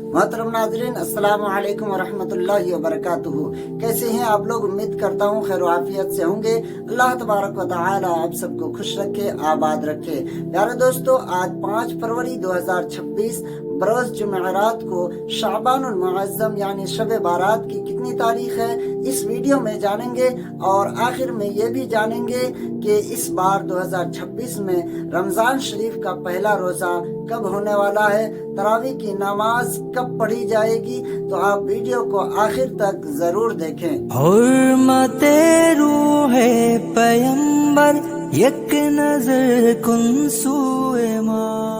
मोहतरम नाज़रीन, अस्सलाम वालेकुम वरहमतुल्लाहि वबरकातुहू। कैसे हैं आप लोग? उम्मीद करता हूँ खैर आफियत से होंगे। अल्लाह तबारक व तआला आप सबको खुश रखे, आबाद रखे। प्यारे दोस्तों, आज 5 फरवरी 2026 बरोज जुमेरात को शाबानुल मुअज़्ज़म यानी शब बारात की कितनी तारीख है, इस वीडियो में जानेंगे। और आखिर में ये भी जानेंगे कि इस बार 2026 में रमज़ान शरीफ का पहला रोज़ा कब होने वाला है, तरावी की नमाज कब पढ़ी जाएगी। तो आप वीडियो को आखिर तक जरूर देखें। हुर्मते रूहे पैगंबर एक नजर कुन सूए माँ।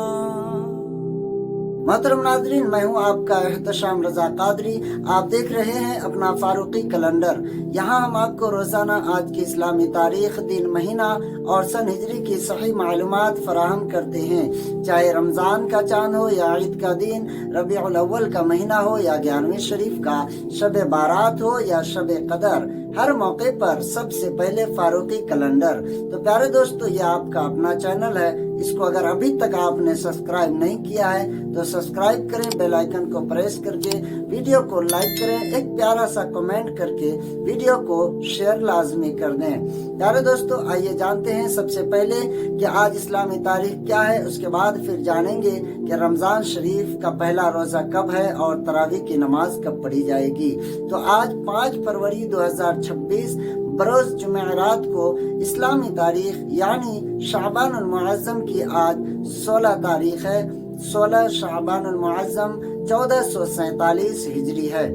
मोहतरम नाज़रीन, मैं हूँ आपका एहतशाम रजा कादरी। आप देख रहे हैं अपना फारूकी कैलेंडर। यहाँ हम आपको रोजाना आज की इस्लामी तारीख, दिन, महीना और सन हिजरी की सही मालूमात फराहम करते हैं। चाहे रमजान का चांद हो या ईद का दिन, रबीउल अव्वल का महीना हो या 11वीं शरीफ का शब बारात हो या शब कदर, हर मौके पर सबसे पहले फारूकी कैलेंडर। तो प्यारे दोस्तों, ये आपका अपना चैनल है। इसको अगर अभी तक आपने सब्सक्राइब नहीं किया है तो सब्सक्राइब करें, बेल आइकन को प्रेस करके वीडियो को लाइक करें, एक प्यारा सा कमेंट करके वीडियो को शेयर लाजमी कर दें। प्यारे दोस्तों, आइए जानते हैं सबसे पहले कि आज इस्लामी तारीख क्या है। उसके बाद फिर जानेंगे कि रमजान शरीफ का पहला रोजा कब है और तरावी की नमाज कब पढ़ी जाएगी। तो आज 5 फरवरी 2026 बरोज जुमेरात को इस्लामी तारीख यानी शाबानुल मुअज़्ज़म की आज 16 तारीख है। 16 शाबानुल मुअज़्ज़म 1447 हिजरी है।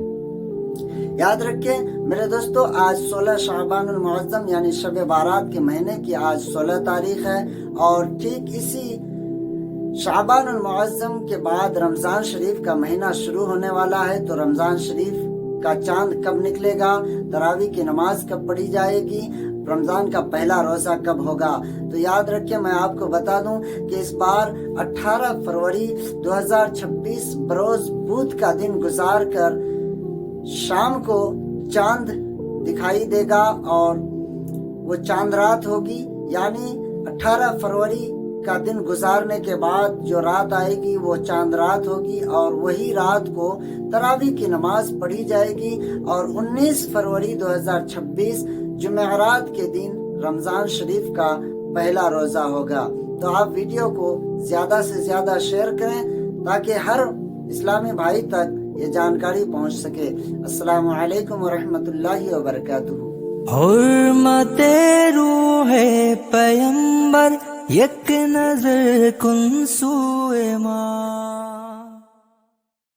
याद रखें मेरे दोस्तों, आज 16 शाबानुल मुअज़्ज़म यानी शब बारात के महीने की आज 16 तारीख है। और ठीक इसी शाबानुल मुअज़्ज़म के बाद रमजान शरीफ का महीना शुरू होने वाला है। तो रमजान शरीफ का चांद कब निकलेगा, तरावी की नमाज कब पढ़ी जाएगी, रमजान का पहला रोजा कब होगा। तो याद रखिए, मैं आपको बता दूं कि इस बार 18 फरवरी 2026 बरोज बुध का दिन गुजार कर शाम को चांद दिखाई देगा और वो चांद रात होगी। यानी 18 फरवरी का दिन गुजारने के बाद जो रात आएगी वो चांद रात होगी और वही रात को तरावी की नमाज पढ़ी जाएगी। और 19 फरवरी 2026 जुमेरात के दिन रमजान शरीफ का पहला रोजा होगा। तो आप वीडियो को ज्यादा से ज्यादा शेयर करें ताकि हर इस्लामी भाई तक ये जानकारी पहुंच सके। अस्सलामु अलैकुम वरहमतुल्लाहि वबरकातुहू। हुर्मते रूहे पैगंबर एक नजर कुन सूए माँ।